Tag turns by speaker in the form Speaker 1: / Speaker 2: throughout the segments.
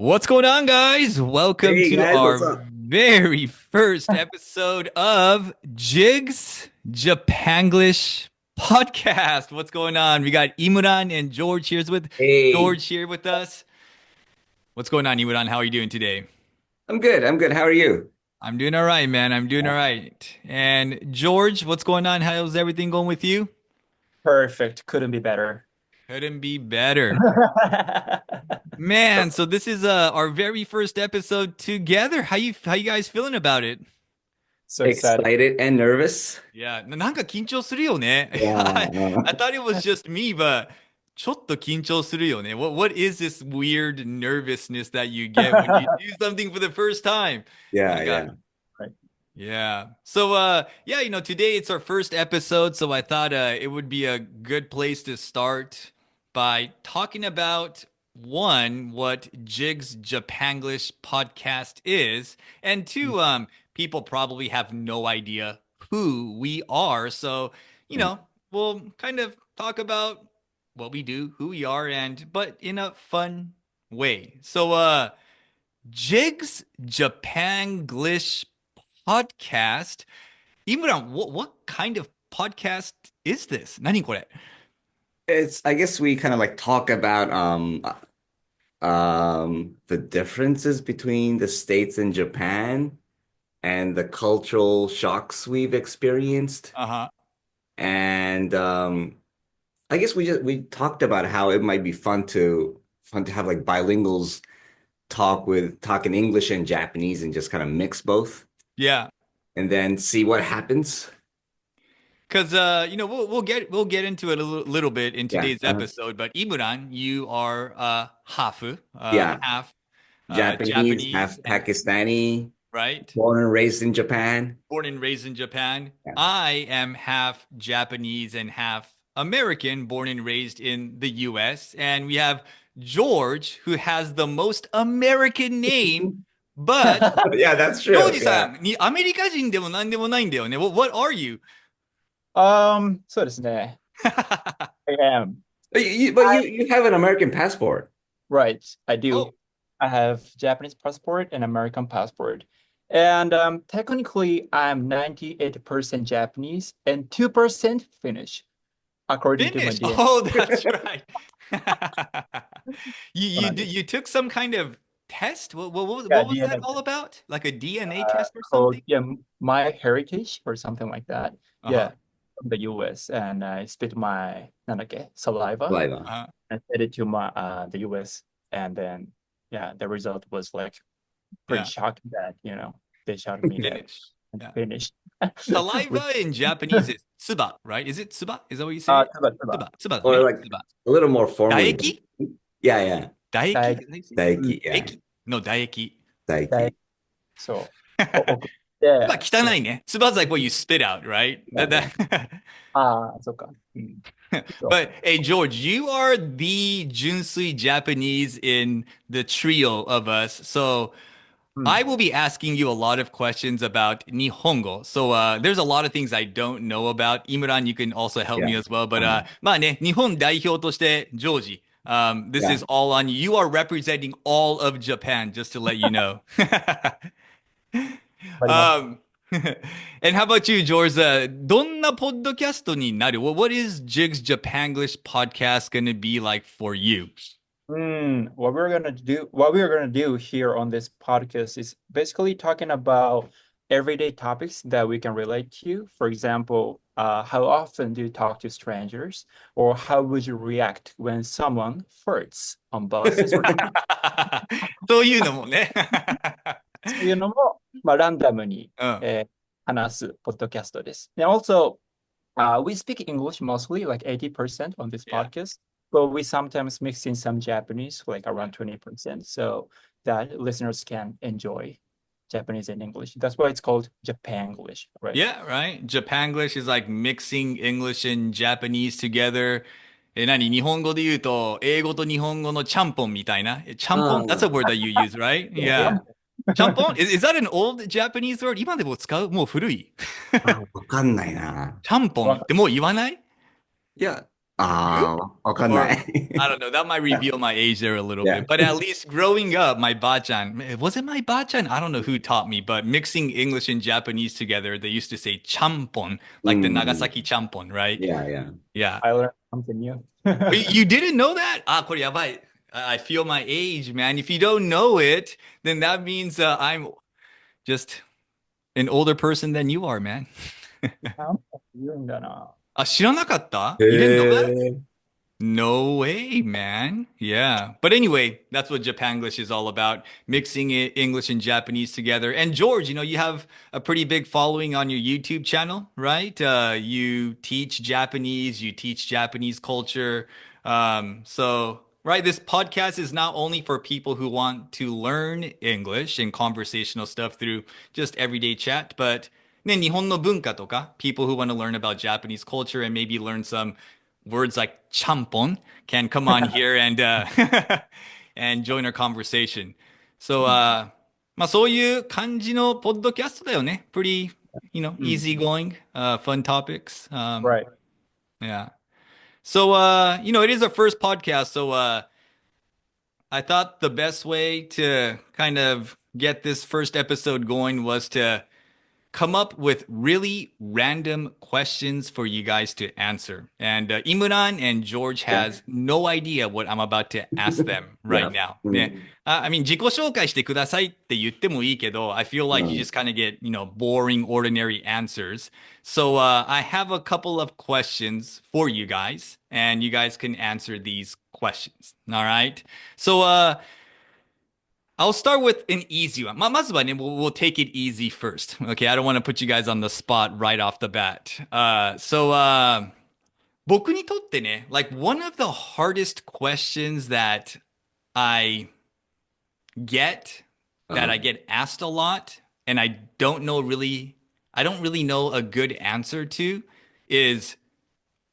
Speaker 1: What's going on, guys? Welcome
Speaker 2: Hey
Speaker 1: to
Speaker 2: guys, what's
Speaker 1: our
Speaker 2: up?
Speaker 1: very first episode of Jig's Japanglish podcast. What's going on? We got Imran and George
Speaker 2: Hey,
Speaker 1: George here with us. What's going on, Imran? How are you doing today?
Speaker 2: I'm good. I'm good. How are you?
Speaker 1: I'm doing all right, man. I'm doing all right. And George, what's going on? How's everything going with you?
Speaker 3: Perfect. Couldn't be better.
Speaker 1: Couldn't be better. Man, so this is our very first episode together. How you guys feeling about it?
Speaker 3: So excited.
Speaker 2: Excited and nervous?
Speaker 1: Yeah,なんか緊張するよね。
Speaker 2: Yeah.
Speaker 1: I thought it was just me, but ちょっと緊張するよね。What is this weird nervousness that you get when you do something for the first time?
Speaker 2: Yeah,
Speaker 1: なんか
Speaker 2: yeah.
Speaker 3: Right.
Speaker 1: yeah. So yeah, today it's our first episode, so I thought it would be a good place to start by talking about one, what Jig's Japanglish podcast is, and two, people probably have no idea who we are. So, we'll kind of talk about what we do, who we are, but in a fun way. So Jig's Japanglish podcast. Imran, what kind of podcast is this? 何これ?
Speaker 2: I guess we kind of like talk about the differences between the States and Japan and the cultural shocks we've experienced.
Speaker 1: Uh-huh.
Speaker 2: And I guess we talked about how it might be fun to have like bilinguals talk in English and Japanese and just kind of mix both
Speaker 1: Yeah.
Speaker 2: and then see what happens.
Speaker 1: Because we'll get into it a little bit in
Speaker 2: Yeah.
Speaker 1: today's episode, but Imran, you are half
Speaker 2: Yeah.
Speaker 1: half
Speaker 2: Japanese,
Speaker 1: Japanese,
Speaker 2: half Pakistani,
Speaker 1: right?
Speaker 2: born and raised in Japan.
Speaker 1: Born and raised in Japan.
Speaker 2: Yeah.
Speaker 1: I am half Japanese and half American, born and raised in the US. And we have George, who has the most American name, but
Speaker 2: Yeah, that's
Speaker 1: ジョー
Speaker 2: true.
Speaker 1: ジ
Speaker 2: Yeah.
Speaker 1: さんにアメリカ人でも何でもないんだよね。What are you?
Speaker 3: そうですね。I am.
Speaker 2: But you have an American passport.
Speaker 3: Right. I do.
Speaker 1: Oh,
Speaker 3: I have Japanese passport and American passport. And technically, I'm 98% Japanese and 2% Finnish, according to my
Speaker 1: Finnish.
Speaker 3: DNA.
Speaker 1: Oh, that's right. You
Speaker 3: Right.
Speaker 1: you took some kind of test?
Speaker 3: Yeah,
Speaker 1: What was that
Speaker 3: DNA
Speaker 1: all about? Like a DNA test or
Speaker 3: called
Speaker 1: something?
Speaker 3: My Heritage or something like that.
Speaker 1: Uh-huh.
Speaker 3: Yeah, from the US. And I spit my saliva
Speaker 2: Like,
Speaker 1: Uh-huh.
Speaker 3: and sent it to the US. And then, yeah, the result was like pretty
Speaker 1: Yeah.
Speaker 3: shocking that, they shot me that
Speaker 1: Finnish.
Speaker 3: and
Speaker 1: Yeah.
Speaker 3: finished.
Speaker 1: Saliva in Japanese is tsuba, right? Is it tsuba? Is that what you say?
Speaker 3: Tsuba.
Speaker 1: Tsuba,
Speaker 2: or
Speaker 1: right?
Speaker 2: like
Speaker 1: Tsuba.
Speaker 2: a little more formally.
Speaker 1: Daeki?
Speaker 2: Yeah.
Speaker 1: Daeki?
Speaker 2: Daiki, yeah.
Speaker 1: Eki? No, daeki.
Speaker 2: Daiki.
Speaker 3: So,
Speaker 1: まあ汚いね. Tsuba's like what you spit out, right?
Speaker 3: soか.
Speaker 1: But hey, George, you are the Junsui Japanese in the trio of us. So I will be asking you a lot of questions about Nihongo. So there's a lot of things I don't know about. Imran, you can also help me
Speaker 2: Yeah.
Speaker 1: as well. But まあね、日本代表としてジョージ. This
Speaker 2: Yeah.
Speaker 1: is all on you. You are representing all of Japan, just to let you know. Um, and how about you, George? どんなポッドキャストになる? What is Jig's Japanglish podcast going to be like for you?
Speaker 3: What we're gonna do here on this podcast is basically talking about everyday topics that we can relate to. For example, how often do you talk to strangers, or how would you react when someone farts on buses?
Speaker 1: そういうのもね。
Speaker 3: そういうのも、ランダムに、話すポッドキャストです。And also, we speak English mostly, like 80% on this
Speaker 1: Yeah.
Speaker 3: podcast, but we sometimes mix in some Japanese, like around 20%, so that listeners can enjoy Japanese and English. That's why it's called Japanglish, right?
Speaker 1: Yeah, right. Japanglish is like mixing English and Japanese together. 日本語で言うと、英語と日本語のちゃんぽんみたいな。ちゃんぽん That's a word that you use, right? Yeah. ちゃんぽん is that an old Japanese word? 今でも使うもう古い。
Speaker 2: わかんないな。
Speaker 1: ちゃんぽんってもう言わない?
Speaker 2: Yeah. わかん
Speaker 1: Or
Speaker 2: ない。
Speaker 1: I don't know. That might reveal my age there a little
Speaker 2: Yeah.
Speaker 1: bit. But at least growing up, my bachan, was it my bachan? I don't know who taught me, but mixing English and Japanese together, they used to say champon, like the
Speaker 2: うん。
Speaker 1: Nagasaki champon, right?
Speaker 2: Yeah, yeah.
Speaker 1: Yeah.
Speaker 3: I learned something new.
Speaker 1: You didn't know that? Ah, これやばい. I feel my age, man. If you don't know it, then that means I'm just an older person than you are, man.
Speaker 3: 言うんだな。
Speaker 1: あ、知らなかった?
Speaker 2: へ
Speaker 1: You didn't know that?
Speaker 2: え。
Speaker 1: No way, man. Yeah. But anyway, that's what Japanglish is all about, mixing English and Japanese together. And George, you have a pretty big following on your YouTube channel, right? You teach Japanese, you teach Japanese culture. Right, this podcast is not only for people who want to learn English and conversational stuff through just everyday chat, but ね、日本の文化とか people who want to learn about Japanese culture and maybe learn some words like champon can come on here and and join our conversation. So まあそういう感じのポッドキャストだよね。Pretty, easygoing, fun topics.
Speaker 3: Right.
Speaker 1: Yeah. So it is our first podcast, so I thought the best way to kind of get this first episode going was to come up with really random questions for you guys to answer. And Imran and George has no idea what I'm about to ask them right
Speaker 2: Yeah.
Speaker 1: now. ね、I mean, 自己紹介してくださいって言ってもいいけど、I feel like you just kind of get, boring, ordinary answers. So I have a couple of questions for you guys, and you guys can answer these questions. All right? So I'll start with an easy one. まずはね、we'll take it easy first. Okay, I don't want to put you guys on the spot right off the bat. So 僕にとってね、like one of the hardest questions that I get, that I get asked a lot, and I don't really know a good answer to, is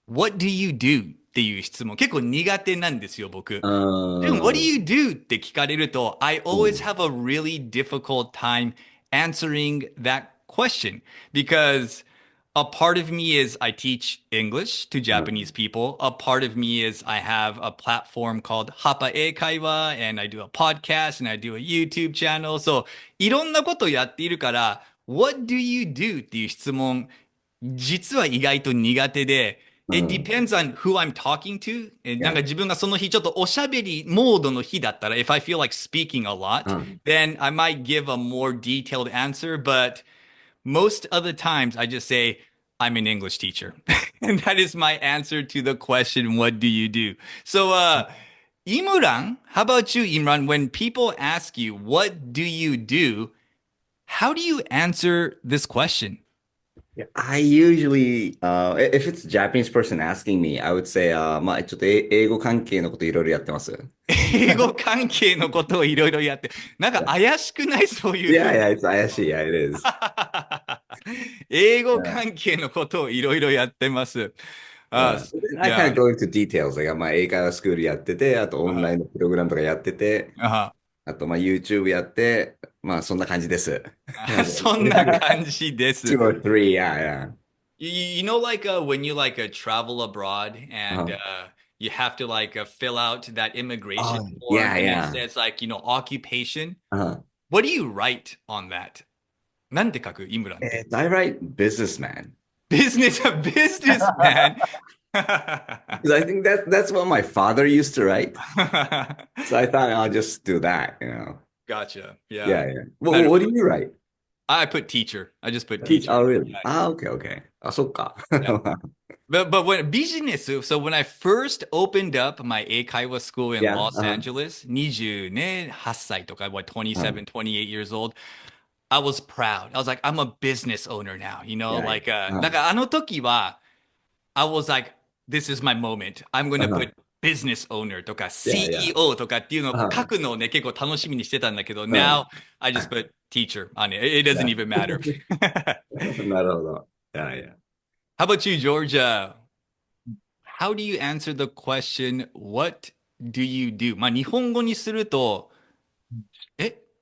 Speaker 1: what do you do? っていう質問結構苦手なんですよ、僕。でも、what do you do? って聞かれると、I always have a really difficult time answering that question because a part of me is I teach English to Japanese people. A part of me is I have a platform called Hapa Eikaiwa and I do a podcast and I do a YouTube channel. So いろんなことをやっているから、What do you do? っていう質問、実は意外と苦手で、It depends on who I'm talking to. なんか自分がその日ちょっとおしゃべりモードの日だったら、if I feel like speaking a lot, then I might give a more detailed answer. But most of the times I just say, I'm an English teacher. And that is my answer to the question, what do you do? So, Imran, how about you, Imran? When people ask you, what do you do? How do you answer this question?
Speaker 2: I usually, if it's a Japanese person asking me, I would say, まあ、ちょっと英語関係のこといろいろやってます。
Speaker 1: 英語関係のことをいろいろやって、なんか怪しくないそういう。
Speaker 2: Yeah, yeah, it's 怪しい。Yeah, it is.
Speaker 1: 英語関係のことをいろいろやってます。
Speaker 2: I kind of go into details. Like, まあ、英会話スクールやってて、あとオンラインのプログラムとかやってて、あとまあ YouTube やって、まあそんな感じです。
Speaker 1: そんな感じです。
Speaker 2: Two or three, yeah, yeah.
Speaker 1: You know, like when you like travel abroad and you have to like fill out that immigration form and it says like, occupation. What do you write on that? なんて書くイムランって。
Speaker 2: I write businessman.
Speaker 1: Businessman.
Speaker 2: Because I think that's what my father used to write. So I thought I'll just do that,
Speaker 1: Gotcha. Yeah.
Speaker 2: Yeah, yeah. Well, what do you write?
Speaker 1: I put teacher. I just put teacher.
Speaker 2: Oh, really? Okay, okay. あ、そっか。
Speaker 1: But when business, so when I first opened up my Eikaiwa school in Los Angeles, 28歳とか, 27, 28 years old, I was proud. I was like, I'm a business owner now, like, だからあの時は, I was like, this is my moment. I'm going to put business owner とか CEO とかっていうのを書くのをね、結構楽しみにしてたんだけど、now I just put teacher on it. It doesn't even matter.
Speaker 2: なるほど。Yeah, yeah.
Speaker 1: How about you, Georgia? How do you answer the question, what do you do? まあ、日本語にすると、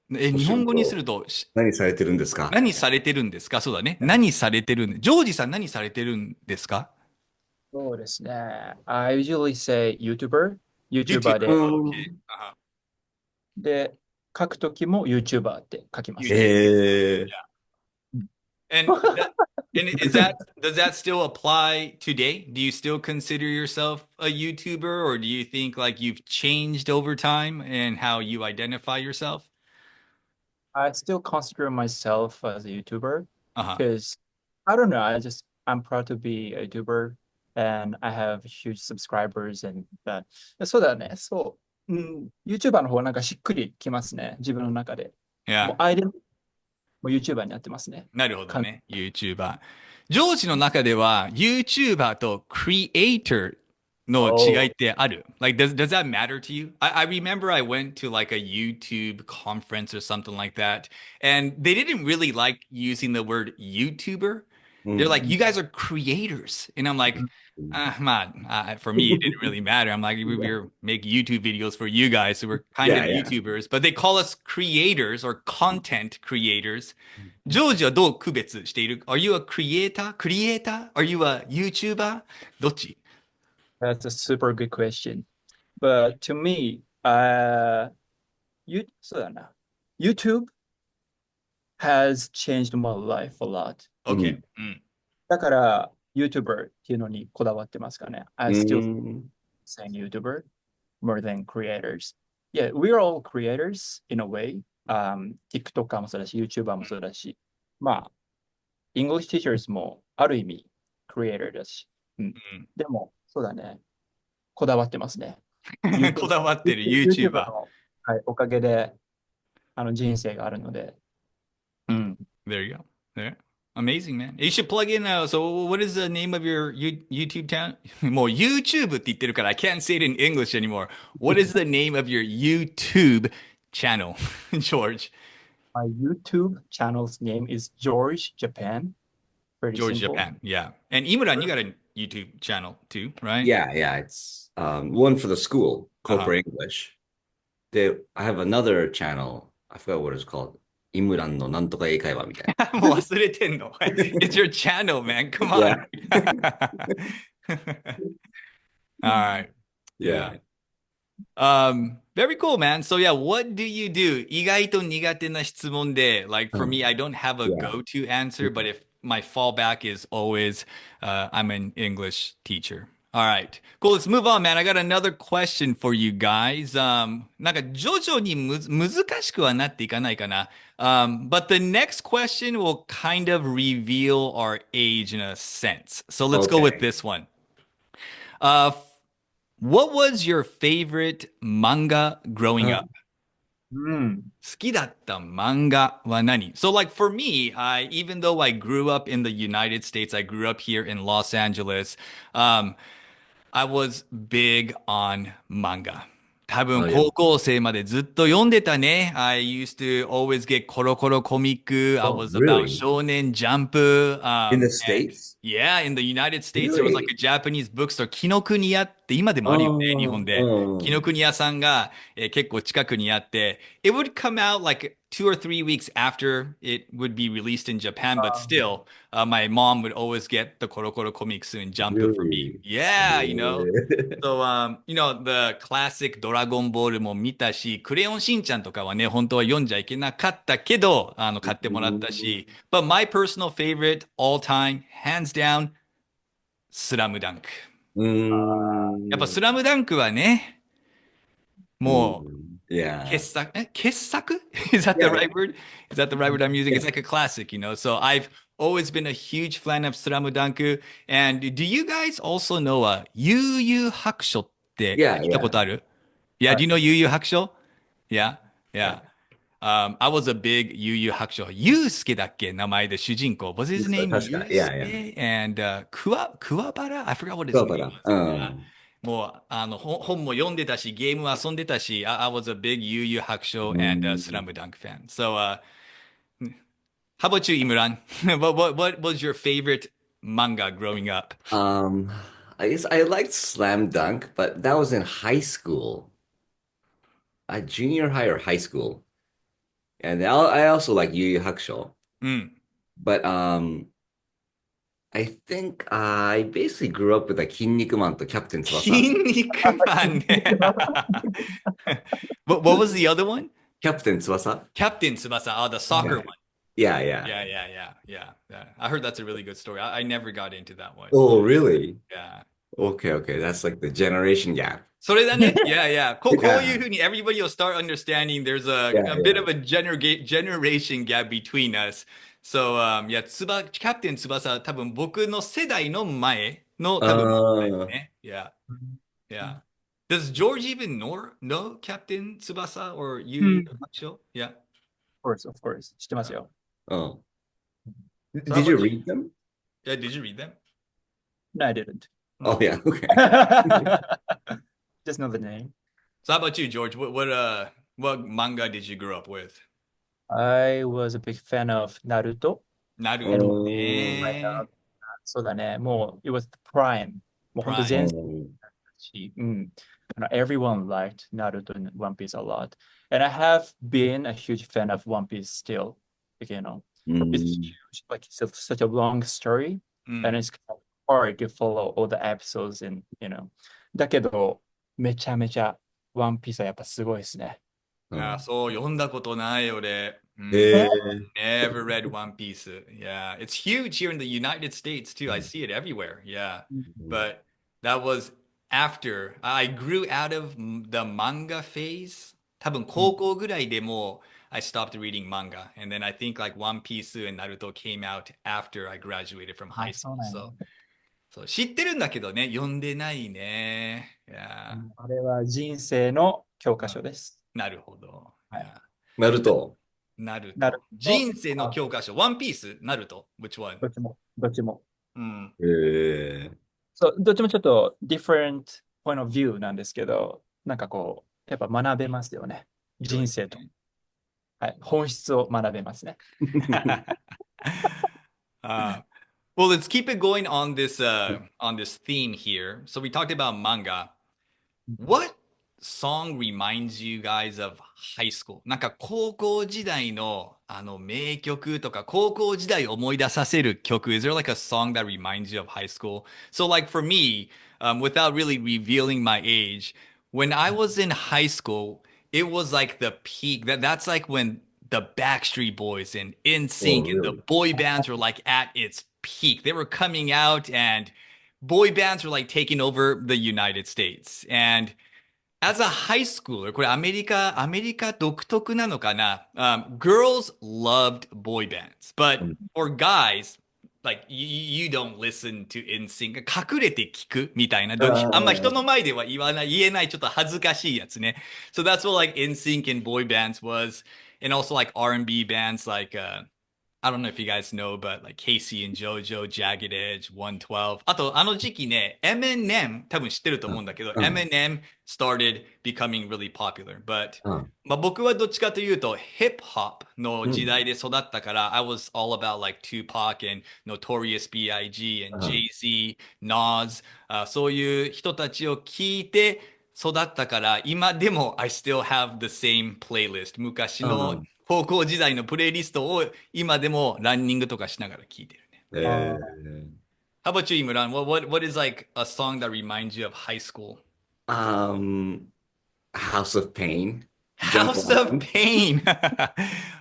Speaker 1: 日本語にすると、
Speaker 2: 何されてるんですか？
Speaker 1: 何されてるんですか？そうだね。何されてるんジョージさん何されてるんですか？
Speaker 3: そうですね。I usually say YouTuber。YouTuber
Speaker 1: YouTube.
Speaker 3: で、
Speaker 1: Okay.
Speaker 3: で、書くときも YouTuber って書きます。
Speaker 1: YouTube.
Speaker 2: えー
Speaker 1: And and does that still apply today? Do you still consider yourself a YouTuber, or do you think like you've changed over time and how you identify yourself?
Speaker 3: I still consider myself as a YouTuber
Speaker 1: Uh-huh.
Speaker 3: because I don't know, I'm proud to be a YouTuber and I have huge subscribers and that そうだね。そう。YouTuber の方がなんかしっくりきますね。自分の中で。も
Speaker 1: Yeah.
Speaker 3: うアイデンもう YouTuber になってますね。
Speaker 1: なるほどね。YouTuber。ジョージの中では YouTuber と Creator の違いってある Like, does that matter to you? I remember I went to like a YouTube conference or something like that, and they didn't really like using the word YouTuber. They're like, you guys are creators. And I'm like, for me, it didn't really matter. I'm like, we make YouTube videos for you guys, so we're kind of
Speaker 2: Yeah, yeah.
Speaker 1: YouTubers, but they call us creators or content creators. ジョージはどう区別している ?Are you a creator? Are you a YouTuber? どっち
Speaker 3: That's a super good question. But to me,そうだな。YouTube has changed my life a lot.
Speaker 1: ?OK。Mhm. うん。
Speaker 3: だから YouTuber っていうのにこだわってますかね。I still
Speaker 2: Mm.
Speaker 3: say YouTuber more than creators. Yeah, we're all creators in a way. TikToker もそうだし、YouTuber もそうだし。まあ、English teachers もある意味 creator だし。でも、そうだね。こだわってますね。
Speaker 1: こだわってる
Speaker 3: YouTuber
Speaker 1: YouTuber。
Speaker 3: の、はい、おかげで人生があるので。
Speaker 1: There you go. There. Amazing, man. You should plug in. So, what is the name of your YouTube channel? もう YouTube って言ってるから I can't say it in English anymore. What is the name of your YouTube channel, George?
Speaker 3: My YouTube channel's name is George Japan. Pretty
Speaker 1: George
Speaker 3: simple.
Speaker 1: Japan. Yeah. And Imran, you got a YouTube channel too, right?
Speaker 2: Yeah, it's one for the school, corporate English. I have another channel. I forgot what it's called. イムランのなんとか英会話みたいな。
Speaker 1: もう忘れてんの It's your channel, man. Come
Speaker 2: Yeah.
Speaker 1: on. All right.
Speaker 2: Yeah.
Speaker 1: Very cool, man. So yeah, what do you do? 意外と苦手な質問で like for me, I don't have a
Speaker 2: Yeah.
Speaker 1: go-to answer, but if my fallback is always, I'm an English teacher. All right, cool. Let's move on, man. I got another question for you guys. なんか徐々に難しくはなっていかないかな。But the next question will kind of reveal our age in a sense. So let's go with
Speaker 2: Okay.
Speaker 1: this one. Uh, what was your favorite manga growing up? 好きだった漫画は何 So like for me, even though I grew up in the United States, I grew up here in Los Angeles, I was big on manga. 多分
Speaker 2: Oh, yeah.
Speaker 1: 高校生までずっと読んでたね。I used to always get コロコロコミック. I
Speaker 2: Oh,
Speaker 1: was about
Speaker 2: really?
Speaker 1: Shonen Jump.
Speaker 2: In the
Speaker 1: And
Speaker 2: States?
Speaker 1: yeah, in the United States, there was like a
Speaker 2: Really?
Speaker 1: Japanese bookstore. 紀ノ国屋って今でもあるよね、日本で。紀ノ
Speaker 2: Oh.
Speaker 1: 国屋さんが、結構近くにあって、It would come out like 2 or 3 weeks after it would be released in Japan, but still, my mom would always get the コロコロコミックスand Jump for me.
Speaker 2: Really?
Speaker 1: Yeah,
Speaker 2: Yeah.
Speaker 1: So, the classic ドラゴンボールも見たし、クレヨンしんちゃんとかはね、本当は読んじゃいけなかったけど、買ってもらったし、But my personal favorite all time, hands down, スラムダンク。やっぱス
Speaker 2: Mm.
Speaker 1: ラムダンクはね、もう、
Speaker 2: Yeah.
Speaker 1: 傑作 Is that the
Speaker 2: Yeah.
Speaker 1: right word? Is that the right word I'm using? It's
Speaker 2: Yeah.
Speaker 1: like a classic, So I've always been a huge fan of スラムダンク. And do you guys also know 悠々白書って聞
Speaker 2: Yeah,
Speaker 1: いたこと
Speaker 2: yeah.
Speaker 1: ある Yeah,
Speaker 3: は
Speaker 1: do
Speaker 3: い。
Speaker 1: you know 悠々白書 Yeah, yeah. I was a big 悠々白書。ユウスケだっけ名前で主人公。Was his name ユウ
Speaker 2: That's
Speaker 1: ス
Speaker 2: yeah, yeah.
Speaker 1: ケ And 桑原 I forgot what his
Speaker 2: そう
Speaker 1: name
Speaker 2: だ
Speaker 1: was.
Speaker 2: な。
Speaker 1: Yeah. もう、本も読んでたし、ゲーム遊んでたし、I was a big 悠々白書 and Slam Dunk fan. So, how about you, Imran? What was your favorite manga growing up?
Speaker 2: I guess I liked Slam Dunk, but that was in high school, junior high or high school. And I also like Yu Yu Hakusho.
Speaker 1: Mm.
Speaker 2: But I think I basically grew up with like 筋肉マンとキャプテン翼。
Speaker 1: 筋肉マンね。what was the other one?
Speaker 2: キャプテン翼?
Speaker 1: Captain Tsubasa, oh, the soccer one.
Speaker 2: Yeah, yeah.
Speaker 1: Yeah. I heard that's a really good story. I never got into that one.
Speaker 2: Oh, really?
Speaker 1: Yeah.
Speaker 2: Okay. That's like the generation gap.
Speaker 1: それだね。Yeah. こう
Speaker 2: Yeah.
Speaker 1: いうふうに everybody will start understanding there's a
Speaker 2: Yeah,
Speaker 1: bit
Speaker 2: yeah.
Speaker 1: of a generation gap between us. So, Captain Tsubasa 多分僕の世代の前の多分前だね。Yeah. Does George even know Captain Tsubasa or you? Yeah.
Speaker 3: Of course. 知ってますよ。
Speaker 2: Oh.
Speaker 1: So
Speaker 2: Did you
Speaker 1: how about
Speaker 2: read them?
Speaker 1: Yeah, did you read them?
Speaker 3: No, I didn't.
Speaker 2: Oh, yeah. Okay.
Speaker 3: Just know the name.
Speaker 1: So how about you, George? What manga did you grow up with?
Speaker 3: I was a big fan of Naruto.
Speaker 1: なるほどね。
Speaker 3: そうだね。もう、it was the prime. もう本当全盛期。Everyone liked Naruto and One Piece a lot. And I have been a huge fan of One Piece still. It's huge, like it's such a long story. And it's kind of hard to follow all the episodes and, だけど、めちゃめちゃ One Piece はやっぱすごいですね。
Speaker 1: そう、読んだことない俺。Never read One Piece. Yeah, it's huge here in the United States too. I see it everywhere. Yeah, but that was after I grew out of the manga phase. 多分高校ぐらいでもI stopped reading manga, and then I think like One Piece and Naruto came out after I graduated from high school. So 知ってるんだけどね、読んでないね。
Speaker 3: あれは人生の教科書です。
Speaker 1: なるほど。
Speaker 2: ナルト。
Speaker 1: 人生の教科書。ワンピースナルト Which one?
Speaker 3: どっちも。
Speaker 1: そう、
Speaker 3: どっちもちょっと different point of view なんですけど、なんかこう、やっぱ学べますよね。人生と。はい、本質を学べますね。
Speaker 1: Well, let's keep it going on this theme here. So we talked about manga. What song reminds you guys of high school? なんか高校時代の名曲とか高校時代を思い出させる曲. Is there like a song that reminds you of high school? So like for me, without really revealing my age, when I was in high school, it was like the peak. That's like when the Backstreet Boys and NSYNC and the boy bands were like at its peak. They were coming out and boy bands were like taking over the United States. And as a high schooler, これアメリカ独特なのかな? Girls loved boy bands, but for guys, like you don't listen to NSYNC. 隠れて聞くみたいな。あんま人の前では言えないちょっと恥ずかしいやつね。So that's what like NSYNC and boy bands was. And also like R&B bands like I don't know if you guys know, but like Casey and JoJo, Jagged Edge, 112. あとあの時期ね、Eminem 多分知ってると思うんだけど、Eminem started becoming really popular. But まあ僕はどっちかというと hip hop の時代で育ったから、I was all about like Tupac and Notorious B.I.G. and Jay-Z, Nas、そういう人たちを聞いて育ったから今でも I still have the same playlist 昔の高校時代のプレイリストを今でもランニングとかしながら聞いてるね。How about you, Imran? What is like a song that reminds you of high school?
Speaker 2: House of Pain.
Speaker 1: House of Pain.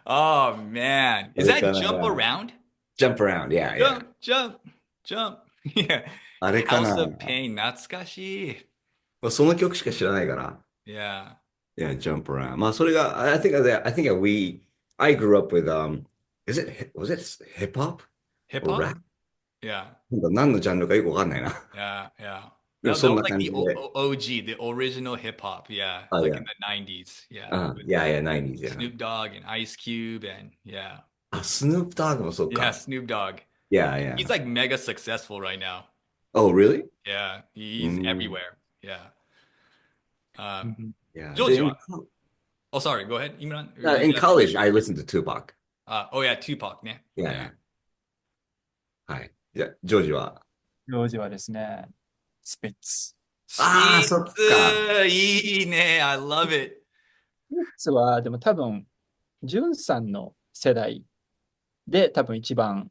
Speaker 1: Oh man. Is that Jump Around?
Speaker 2: Jump Around, yeah.
Speaker 1: Jump. Yeah.
Speaker 2: あれかな。
Speaker 1: House of Pain 懐かしい。
Speaker 2: その曲しか知らないから。
Speaker 1: Yeah.
Speaker 2: Yeah, Jump Around. まあそれが I think I grew up with was it hip hop?
Speaker 1: Hip hop?
Speaker 2: Rap?
Speaker 1: Yeah.
Speaker 2: 何のジャンルかよくわかんないな。
Speaker 1: Yeah.
Speaker 2: でも
Speaker 1: That
Speaker 2: そん
Speaker 1: was
Speaker 2: な
Speaker 1: like
Speaker 2: 感じ
Speaker 1: the
Speaker 2: で。
Speaker 1: OG, the original hip hop. Yeah.
Speaker 2: Oh,
Speaker 1: like
Speaker 2: yeah.
Speaker 1: in the 90s. Yeah.
Speaker 2: Yeah, 90s, yeah.
Speaker 1: Snoop Dogg and Ice Cube and yeah.
Speaker 2: スヌープ・ドッグもそうか。
Speaker 1: Yeah, Snoop Dogg.
Speaker 2: Yeah.
Speaker 1: He's like mega successful right now.
Speaker 2: Oh, really?
Speaker 1: Yeah. He's everywhere. Yeah.
Speaker 2: Yeah.
Speaker 1: Jooji. Oh, sorry. Go ahead, Imran.
Speaker 2: In college, I listened to Tupac.
Speaker 1: Oh, yeah, Tupac ね。
Speaker 2: Yeah. はい。じゃあ、ジョージは
Speaker 3: ジョージはですね、スピッツ。
Speaker 2: ああ、そっか。
Speaker 1: いいね。I love it.
Speaker 3: スピッツは、でも多分、ジュンさんの世代で多分一番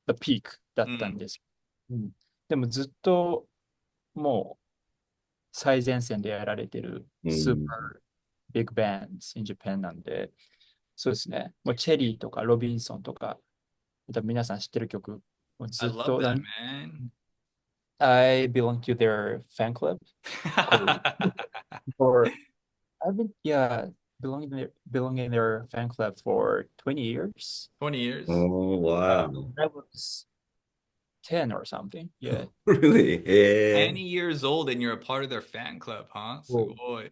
Speaker 3: the peak だったんです。うん、でもずっともう最前線でやられてるスーパービッグバンド in Japan なんで、そうですね。もうチェリーとかロビンソンとか、多分皆さん知ってる曲、もう
Speaker 1: I
Speaker 3: ずっ
Speaker 1: love
Speaker 3: と、
Speaker 1: that, man.
Speaker 3: I belong to their fan club for, I've been, yeah, belonging their fan club for 20 years.
Speaker 1: 20 years.
Speaker 2: Oh, wow.
Speaker 3: I was 10 or something. Yeah.
Speaker 2: Really? Yeah.
Speaker 1: 20 years old and you're a part of their fan club, huh? す
Speaker 3: そう
Speaker 1: ごい。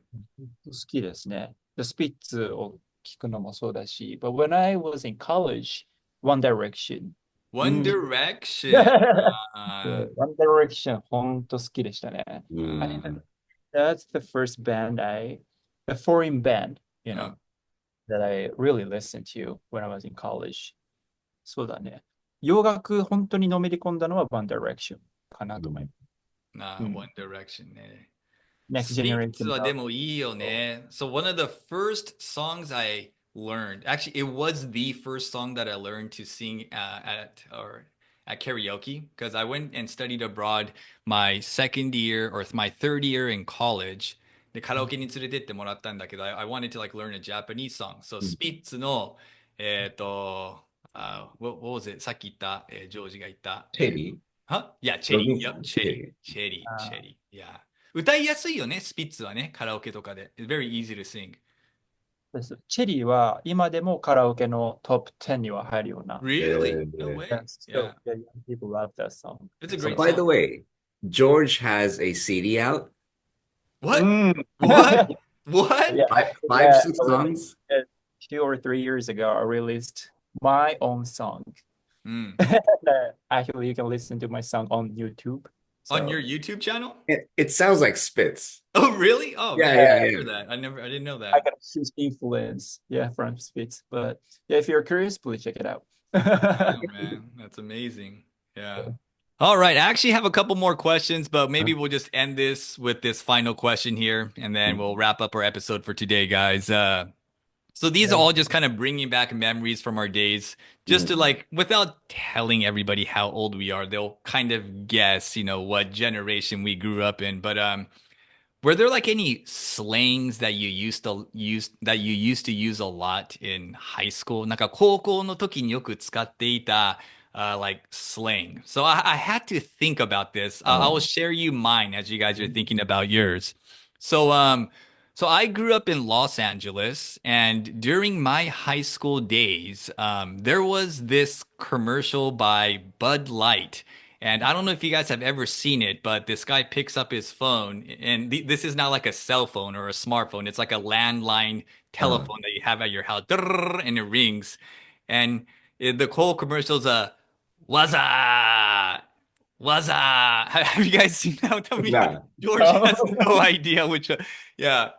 Speaker 3: 好きですね。でスピッツを聞くのもそうだし、But when I was in college, One Direction.
Speaker 1: One
Speaker 3: うん
Speaker 1: Direction. あ
Speaker 3: One Direction 本当好きでしたね。
Speaker 2: Mm.
Speaker 3: That's the first band a foreign band,
Speaker 1: ー
Speaker 3: that I really listened to when I was in college. そうだね。洋楽本当にのめり込んだのは One Direction かなと思います。
Speaker 1: One Direction ね。
Speaker 3: Next
Speaker 1: Speaks
Speaker 3: Generation
Speaker 1: はでもいいよね。So one of the first songs I learned, actually, it was the first song that I learned to sing at karaoke because I went and studied abroad my second year or my third year in college. で、カラオケに連れてってもらったんだけど、I wanted to like learn a Japanese song. So Spitz の、what was it? さっき言った、ジョージが言った、
Speaker 2: Teddy.
Speaker 1: Yeah, チェリー。Yep, チェリー。チェリー。チェリー。Yeah. 歌いやすいよね、スピッツはね、カラオケとかで。It's very easy to sing.
Speaker 3: チェリーは今でもカラオケのトップ10には入るような。
Speaker 1: Really? No
Speaker 2: Yeah.
Speaker 1: way.
Speaker 3: So,
Speaker 1: Yeah.
Speaker 3: young people love that song.
Speaker 1: It's a
Speaker 2: So
Speaker 1: great
Speaker 2: by the
Speaker 1: song.
Speaker 2: way, George has a CD out.
Speaker 1: What?
Speaker 3: うん。
Speaker 1: What? What?
Speaker 3: Yeah,
Speaker 2: Five,
Speaker 3: yeah,
Speaker 2: 6 songs.
Speaker 3: 2 or 3 years ago, I released my own song.
Speaker 1: うん。
Speaker 3: Actually, you can listen to my song on YouTube.
Speaker 1: On
Speaker 3: So,
Speaker 1: your YouTube channel?
Speaker 2: It sounds like Spitz.
Speaker 1: Oh, really? Oh,
Speaker 2: Yeah,
Speaker 1: man,
Speaker 2: yeah,
Speaker 1: I
Speaker 2: yeah.
Speaker 1: didn't hear that. I didn't know
Speaker 3: I
Speaker 1: that.
Speaker 3: got a huge influence, yeah, from Spitz. But yeah, if you're curious, please check it out.
Speaker 1: Oh, man, that's amazing. Yeah. All right. I actually have a couple more questions, but maybe we'll just end this with this final question here, and then we'll wrap up our episode for today, guys. So these are
Speaker 3: Yeah.
Speaker 1: all just kind of bringing back memories from our days, just to like, without telling everybody how old we are, they'll kind of guess, what generation we grew up in. But were there like any slangs that you used to use a lot in high school? なんか高校の時によく使っていたlike slang. So I had to think about this. I will share you mine as you guys are thinking about yours. So so I grew up in Los Angeles, and during my high school days, there was this commercial by Bud Light. And I don't know if you guys have ever seen it, but this guy picks up his phone, and this is not like a cell phone or a smartphone. It's like a landline telephone that you have at your house, and it rings. And the whole commercial's Waza, Waza. Have you guys seen that? Tell me,
Speaker 2: Nah.
Speaker 1: George has no idea which. Yeah.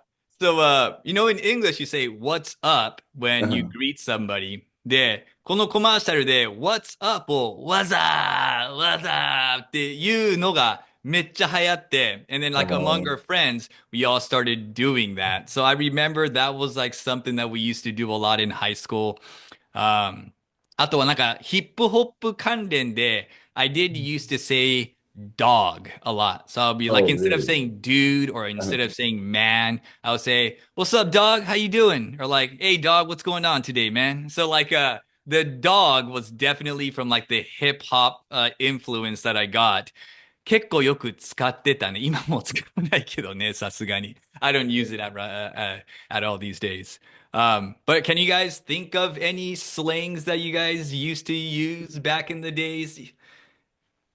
Speaker 1: So, in English, you say "What's up" when you greet somebody. で、このコマーシャルで What's up を What's up, What's up っていうのがめっちゃ流行って、and then like among our friends, we all started doing that. So I remember that was like something that we used to do a lot in high school. あとはなんかヒップホップ関連で I did used to say dog a lot. So I'll be like,
Speaker 2: Oh,
Speaker 1: instead of
Speaker 2: really?
Speaker 1: saying dude or instead of saying man, I would say, what's up, dog? How you doing? Or like, hey, dog, what's going on today, man? So like, the dog was definitely from like the hip hop influence that I got. 結構よく使ってたね。今もう使わないけどね、さすがに。I don't use it at all these days. But can you guys think of any slangs that you guys used to use back in the days?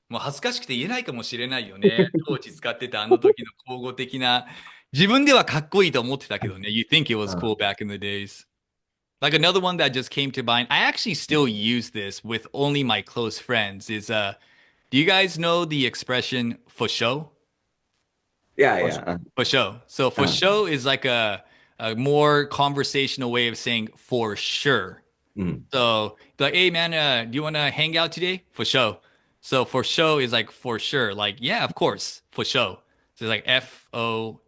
Speaker 1: もう恥ずかしくて言えないかもしれないよね。当時使ってたあの時の口語的な。自分ではかっこいいと思ってたけどね。You think it was cool back in the days. Like another one that just came to mind. I actually still use this with only my close friends is do you guys know the expression for show?
Speaker 2: Yeah, yeah.
Speaker 1: For show. So for show is like a more conversational way of saying for sure. So like, hey man, do you want to hang out today? For show. So for show is like for sure. Like, yeah, of course, for show. So it's like FOSHO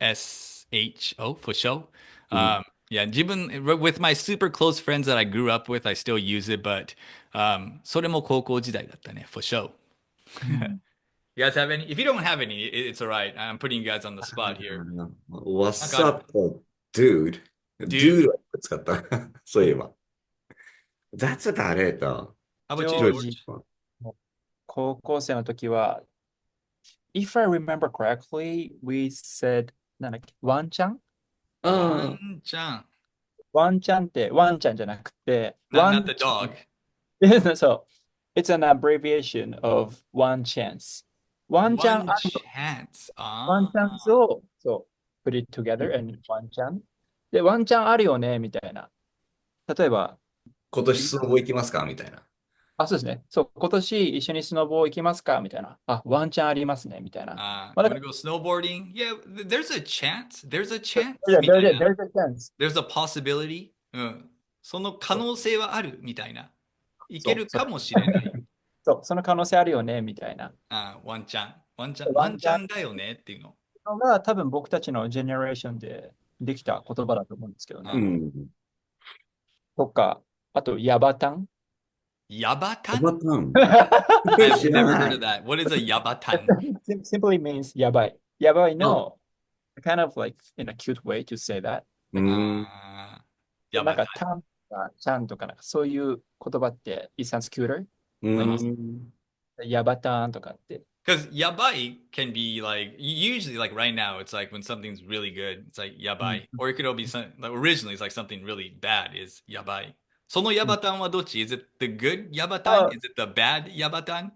Speaker 1: for show. Yeah, 自分 with my super close friends that I grew up with, I still use it, but それも高校時代だったね, for show. You guys have any? If you don't have any, it's all right. I'm putting you guys on the spot here.
Speaker 2: What's
Speaker 1: なんか
Speaker 2: up, dude?
Speaker 1: Dude.
Speaker 2: Dude は使った。そういえば。That's about it, though.
Speaker 1: How
Speaker 3: ジ
Speaker 1: about
Speaker 3: ョ
Speaker 1: you,
Speaker 3: ー
Speaker 1: George?
Speaker 3: ジ、高校生の時は、if I remember correctly, we said, なんだっけ、ワンちゃん
Speaker 2: ああ、
Speaker 3: ワンちゃんってワンちゃんじゃなくて、ワ
Speaker 1: Not
Speaker 3: ン
Speaker 1: the
Speaker 3: ちゃ
Speaker 1: dog.
Speaker 3: ん。そう。It's an abbreviation of one chance. ワンちゃん
Speaker 1: One chance.
Speaker 3: ワンチャンスを、そう、put it together and ワンチャン。で、ワンチャンあるよね、みたいな。例えば、
Speaker 2: 今年スノボ行きますかみたいな。
Speaker 3: そうですね。そう、今年一緒にスノボ行きますかみたいな。ワンチャンありますね、みたいな。
Speaker 1: You want to go snowboarding? Yeah, there's a chance. There's a chance. み
Speaker 3: There's
Speaker 1: たい
Speaker 3: a
Speaker 1: な。
Speaker 3: there's a chance.
Speaker 1: There's a possibility. その可能性はあるみたいな。いけるかもしれない。
Speaker 3: そう、その可能性あるよね、みたいな。
Speaker 1: ワンチャン。ワンチャンだよねっていうの。
Speaker 3: のが多分僕たちのジェネレーションでできた言葉だと思うんですけどね。とか、あと、ヤバタン。
Speaker 1: ヤバタン
Speaker 2: I've
Speaker 1: I've never heard of that. What is a ヤバタン
Speaker 3: simply means やばい。やばいの、kind of like in a cute way to say that.
Speaker 1: ヤバ
Speaker 3: なんか、
Speaker 1: タン。
Speaker 3: タンとか、ちゃんとか、なんかそういう言葉って、it sounds cuter. ヤバタンとかって。
Speaker 1: Because yabai can be like usually like right now it's like when something's really good it's like yabai or it could all be something like originally it's like something really bad is yabai. その yabatan はどっち? Is it the good yabatan? Is it the bad yabatan?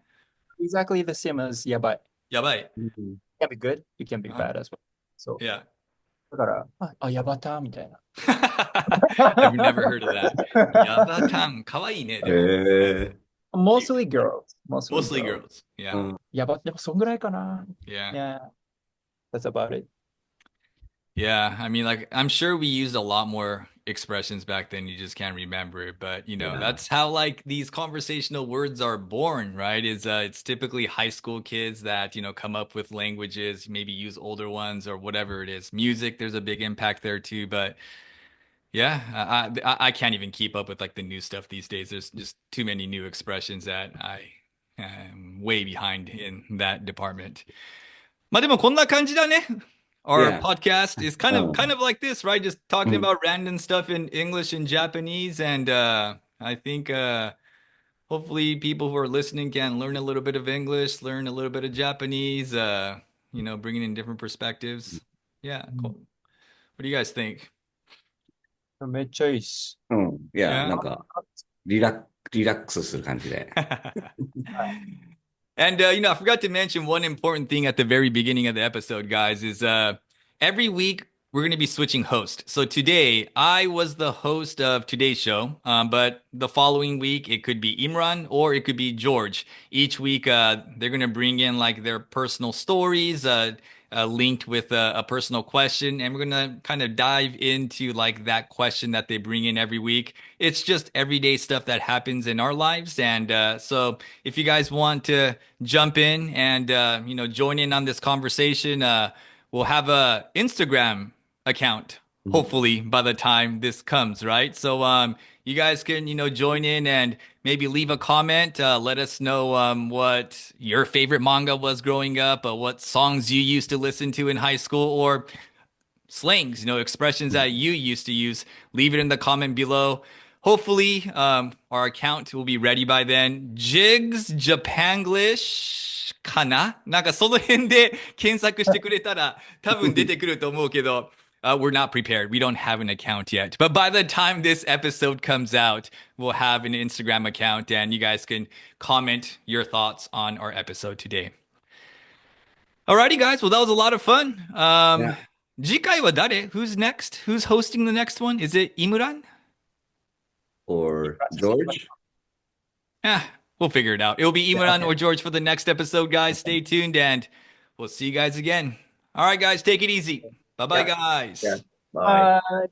Speaker 3: Exactly the same as やばい。
Speaker 1: Yabai.
Speaker 3: It can be good, it can be bad as well. So,
Speaker 1: Yeah.
Speaker 3: だから、ヤバタンみたいな。
Speaker 1: I've never heard of that. ヤバタンかわいいね。
Speaker 3: Mostly girls.
Speaker 1: Mostly girls. Yeah.
Speaker 3: やば、でもそんぐらいかな。
Speaker 1: Yeah.
Speaker 3: Yeah. That's about it.
Speaker 1: Yeah, I mean, like, I'm sure we used a lot more expressions back then. You just can't remember it, but you know,
Speaker 2: Yeah.
Speaker 1: that's how like these conversational words are born, right? It's typically high school kids that, you know, come up with languages, maybe use older ones or whatever it is. Music, there's a big impact there too, but yeah, I can't even keep up with like the new stuff these days. There's just too many new expressions that I am way behind in that department. まあでもこんな感じだね。Our
Speaker 2: Yeah.
Speaker 1: podcast is kind of like this, right? Just talking about random stuff in English and Japanese, and I think hopefully people who are listening can learn a little bit of English, learn a little bit of Japanese. You know, bringing in different perspectives. Yeah, cool. What do you guys think?
Speaker 3: めっちゃいいっす。
Speaker 2: いや、
Speaker 1: Yeah.
Speaker 2: なんか、リラックスする感じで。
Speaker 1: And you know, I forgot to mention one important thing at the very beginning of the episode, guys, is every week we're going to be switching host. So today I was the host of today's show, but the following week it could be Imran or it could be George. Each week they're going to bring in like their personal stories, linked with a personal question, and we're gonna kind of dive into like that question that they bring in every week. It's just everyday stuff that happens in our lives, and so if you guys want to jump in and you know, join in on this conversation, we'll have a Instagram account hopefully by the time this comes, right? So you guys can, you know, join in and maybe leave a comment. Let us know what your favorite manga was growing up, what songs you used to listen to in high school, or slangs, you know, expressions that you used to use. Leave it in the comment below. Hopefully, our account will be ready by then. Jigs Japanglish かな?なんかその辺で検索してくれたら多分出てくると思うけど。We're not prepared. We don't have an account yet. But by the time this episode comes out, we'll have an Instagram account and you guys can comment your thoughts on our episode today. Alrighty, guys. Well, that was a lot of fun.
Speaker 2: Yeah.
Speaker 1: 次回は誰? Who's next? Who's hosting the next one? Is it Imran?
Speaker 2: Or George?
Speaker 1: We'll figure it out. It'll be Imran or George for the next episode, guys. Stay tuned and we'll see you guys again. All right, guys. Take it easy. Bye-bye, guys.
Speaker 2: Bye.
Speaker 3: Bye.